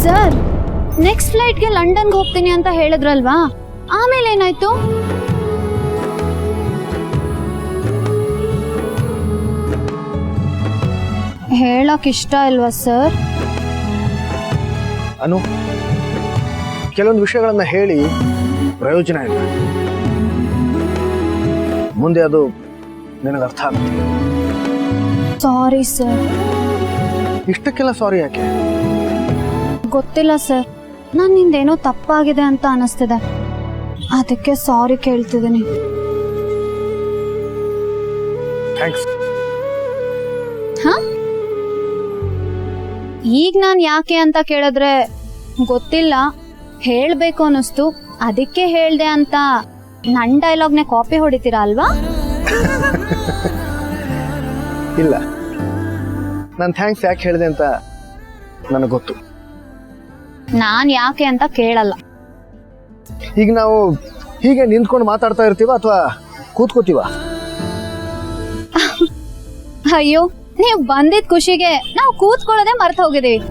Sir, next ಫ್ಲೈಟ್ಗೆ ಲಂಡನ್ಗೆ ಹೋಗ್ತೀನಿ ಅಂತ ಹೇಳಿದ್ರಲ್ವಾ, ಆಮೇಲೆ ಏನಾಯ್ತು? ಹೇಳಕ್ ಇಷ್ಟ ಇಲ್ವಾ ಸರ್? ಅನು, ಕೆಲವೊಂದು ವಿಷಯಗಳನ್ನ ಹೇಳಿ ಪ್ರಯೋಜನ ಇಲ್ಲ. ಮುಂದೆ ಅದು ನಿನಗೆ ಅರ್ಥ ಆಗುತ್ತೆ. Sorry sir. ಇಷ್ಟಕ್ಕೆಲ್ಲ ಸಾರಿ ಯಾಕೆ? ಗೊತ್ತಿಲ್ಲ ಸರ್, ನನ್ನಿಂದೇನೋ ತಪ್ಪಾಗಿದೆ ಅಂತ ಅನಿಸ್ತಿದೆ, ಅದಕ್ಕೆ ಸಾರಿ ಕೇಳ್ತಿದ್ದೀನಿ. ಥ್ಯಾಂಕ್ಸ್. ಹಾ, ಈಗ ನಾನು ಯಾಕೆ ಅಂತ ಕೇಳಿದ್ರೆ ಗೊತ್ತಿಲ್ಲ, ಹೇಳಬೇಕು ಅನ್ನಿಸ್ತು, ಅದಕ್ಕೆ ಹೇಳ್ದೆ ಅಂತ ನನ್ನ ಡೈಲಾಗ್ನೇ ಕಾಪಿ ಹೊಡಿತೀರಾ ಅಲ್ವಾ? ಇಲ್ಲ, ನಾನು ಥ್ಯಾಂಕ್ಸ್ ಯಾಕೆ ಹೇಳಿದೆ ಅಂತ ನನಗೆ ಗೊತ್ತು. ನಾನು ಯಾಕೆ ಅಂತ ಕೇಳಲ್ಲ. ಈಗ ನಾವು ಹೀಗೆ ನಿಂತ್ಕೊಂಡು ಮಾತಾಡ್ತಾ ಇರ್ತೀವ ಅಥವಾ ಕೂತ್ಕೋತೀವ? ಅಯ್ಯೋ, ನೀವು ಬಂದಿದ್ ಖುಷಿಗೆ ನಾವು ಕೂತ್ಕೊಳ್ಳೋದೇ ಮರ್ತು ಹೋಗಿದೀವಿ.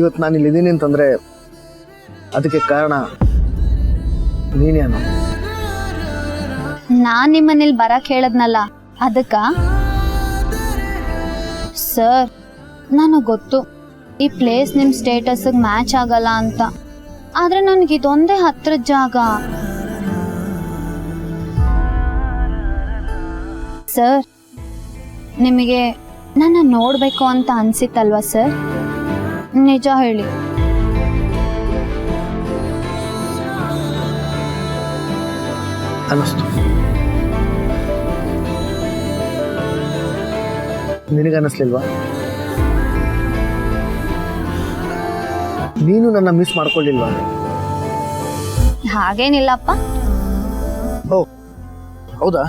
ಇವತ್ತು ನಾನು ಇಲ್ಲಿದ್ದೀನಿ ಅಂತಂದ್ರೆ ಅದಕ್ಕೆ ಕಾರಣ ನೀನೇನು? ನಾನ್ ನಿಮ್ಮನೇಲಿ ಬರಕ್ ಹೇಳದ್ನಲ್ಲ, ಅದಕ್ಕ? ಸರ್, ನನಗೆ ಗೊತ್ತು ಈ ಪ್ಲೇಸ್ ನಿಮ್ ಸ್ಟೇಟಸ್ಗೆ ಮ್ಯಾಚ್ ಆಗಲ್ಲ ಅಂತ, ಆದ್ರೆ ನನಗಿದೊಂದೇ ಹತ್ರದ ಜಾಗ. ಸರ್, ನಿಮಗೆ ನನ್ನ ನೋಡ್ಬೇಕು ಅಂತ ಅನ್ಸಿತ್ತಲ್ವಾ ಸರ್? ನಿಜ ಹೇಳಿ. ಅನ್ನಿಸ್ತು. ನಿನಗನ್ನಿಸ್ಲಿಲ್ವಾ? ನೀನು ನನ್ನ ಮಿಸ್ ಮಾಡ್ಕೊಳ್ಳಿಲ್ವಾ? ಹಾಗೇನಿಲ್ಲಪ್ಪ. ಓ ಹೌದಾ?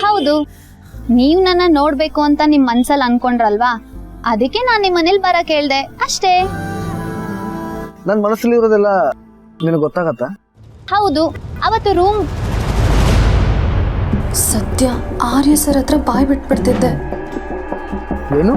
ಹೌದು, ನೀವು ನನ್ನ ನೋಡ್ಬೇಕು ಅಂತ ನಿಮ್ ಮನ್ಸಲ್ಲಿ ಅನ್ಕೊಂಡ್ರಲ್ವಾ, ಅದಕ್ಕೆ ನಾನು ನಿಮ್ಮ ಮನೇಲಿ ಬರಕ್ ಹೇಳ್ದೆ ಅಷ್ಟೇ. ನನ್ನ ಮನಸ್ಸಲ್ಲಿ ಇರೋದೆಲ್ಲ ನಿನಗೆ ಗೊತ್ತಾಗತ್ತಾ? ಹೌದು, ಅವತ್ತು ರೂಮ್ ಸತ್ಯ ಆರ್ಯ ಸರ್ ಹತ್ರ ಬಾಯ್ ಬಿಟ್ಬಿಡ್ತಿದ್ದೆ. ಏನು?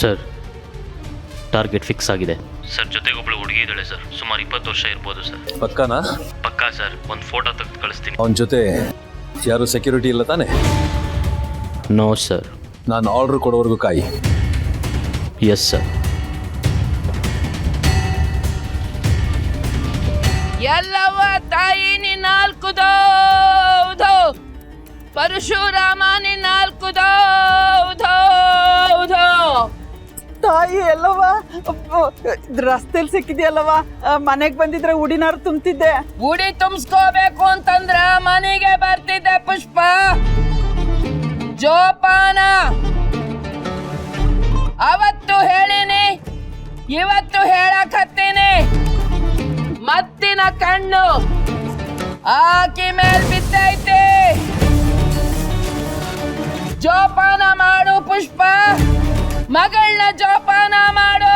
ಸರ್ ಟಾರ್ಗೆಟ್ ಫಿಕ್ಸ್ ಆಗಿದೆ ಸರ್. ಜೊತೆಗೊಬ್ಬಳು ಹುಡುಗಿ ಇದ್ದಾಳೆ ಸರ್, ಸುಮಾರು 20 ವರ್ಷ ಇರ್ಬೋದು ಸರ್. ಪಕ್ಕಾನಾ? ಪಕ್ಕಾ ಸರ್, ಒಂದು ಫೋಟೋ ತೆಗೆದು ಕಳಿಸ್ತೀನಿ. ಅವನ ಜೊತೆ ಯಾರು ಸೆಕ್ಯೂರಿಟಿ ಇಲ್ಲ ತಾನೆ? No sir. ನಾನು ಆರ್ಡರ್ ಕೊಡೋವರೆಗೂ ಕಾಯಿ. Yes sir. ಎಲ್ಲವ ತಾಯಿ ನಿನ್ನಾಲ್ಕು ದೌದು ಪರಶುರಾಮ ನಿನ್ನಾಲ್ಕು ದೌದು ತಾಯಿ ಎಲ್ಲವ ರಸ್ತೆಲಿ ಸಿಕ್ಕಿದ್ಯಲ್ಲವ, ಮನೆಗೆ ಬಂದಿದ್ರೆ ಉಡಿನಾರು ತುಂಬ್ತಿದ್ದೆ. ಉಡಿ ತುಂಬಿಸ್ಕೋಬೇಕು ಅಂತಂದ್ರ ಮನೆಗೆ ಬರ್ತಿದ್ದೆ ಪುಷ್ಪ. ಜೋಪಾನ ಅವತ್ತು ಹೇಳಿನಿ, ಇವತ್ತು ಹೇಳಕತ್ತೀನಿ. ಮತ್ತಿನ ಕಣ್ಣು ಆಕಿ ಮೇಲ್ ಬಿದ್ದೈತಿ. ಜೋಪಾನ ಮಾಡು ಪುಷ್ಪ, ಮಗಳನ್ನ ಜೋಪಾನ ಮಾಡು.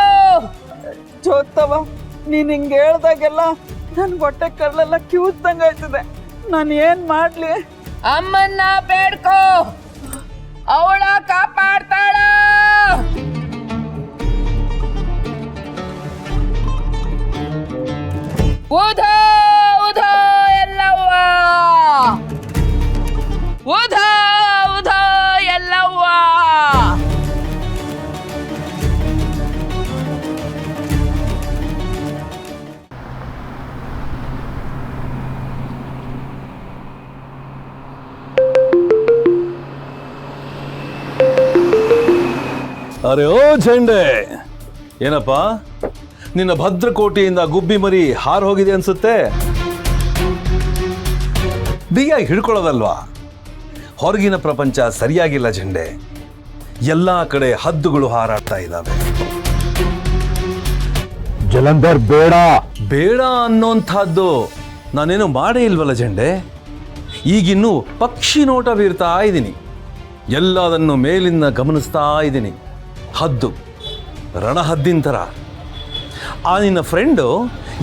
ಜೋತವ, ನೀನ್ ಹಿಂಗ್ ಹೇಳ್ದಾಗೆಲ್ಲ ನನ್ ಹೊಟ್ಟೆ ಕರ್ಲೆಲ್ಲ ಕಿವುಚ್ದಂಗ ಆಯ್ತದೆ. ನಾನು ಏನ್ ಮಾಡ್ಲಿ? ಅಮ್ಮನ್ನ ಬೇಡ್ಕೋ, ಅವಳ ಕಾಪಾಡ್ತಾಳ. ಉಧೋ ಉಧೋ ಎಲ್ಲವ್ವ, ಉಧೋ ಉಧೋ ಎಲ್ಲವ್ವ. ಅರೆ ಓ ಝಂಡೆ, ಏನಪ್ಪ ನಿನ್ನ ಭದ್ರಕೋಟೆಯಿಂದ ಗುಬ್ಬಿ ಮರಿ ಹಾರ್ ಹೋಗಿದೆ ಅನ್ಸುತ್ತೆ. ಬಿಗಿಯಾಗಿ ಹಿಡ್ಕೊಳ್ಳೋದಲ್ವಾ? ಹೊರಗಿನ ಪ್ರಪಂಚ ಸರಿಯಾಗಿಲ್ಲ ಝಂಡೆ. ಎಲ್ಲ ಕಡೆ ಹದ್ದುಗಳು ಹಾರಾಡ್ತಾ ಇದ್ದಾವೆ. ಜಲಂಧರ್ ಬೇಡ ಬೇಡ ಅನ್ನೋಂಥದ್ದು ನಾನೇನು ಮಾಡೇ ಇಲ್ವಲ್ಲ ಝಂಡೆ. ಈಗಿನ್ನೂ ಪಕ್ಷಿ ನೋಟ ಬೀರ್ತಾ ಇದ್ದೀನಿ, ಎಲ್ಲದನ್ನು ಮೇಲಿಂದ ಗಮನಿಸ್ತಾ ಇದ್ದೀನಿ. ಹದ್ದು, ರಣಹದ್ದಿನ ಥರ. ಆ ನಿನ್ನ ಫ್ರೆಂಡು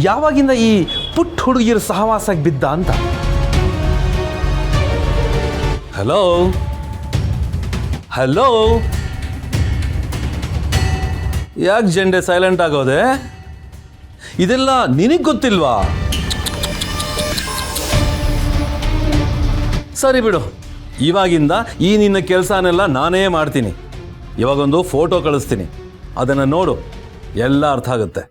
ಯಾವಾಗಿಂದ ಈ ಪುಟ್ಟ ಹುಡುಗಿಯರ ಸಹವಾಸಕ್ಕೆ ಬಿದ್ದ ಅಂತ. ಹಲೋ ಹಲೋ, ಯಾಕೆ ಜೆಂಡೆ ಸೈಲೆಂಟ್ ಆಗೋದೆ? ಇದೆಲ್ಲ ನಿನಗೆ ಗೊತ್ತಿಲ್ವಾ? ಸರಿ ಬಿಡು, ಇವಾಗಿಂದ ಈ ನಿನ್ನ ಕೆಲಸನೆಲ್ಲ ನಾನೇ ಮಾಡ್ತೀನಿ. ಇವಾಗೊಂದು ಫೋಟೋ ಕಳಿಸ್ತೀನಿ, ಅದನ್ನು ನೋಡು, ಎಲ್ಲ ಅರ್ಥ ಆಗುತ್ತೆ.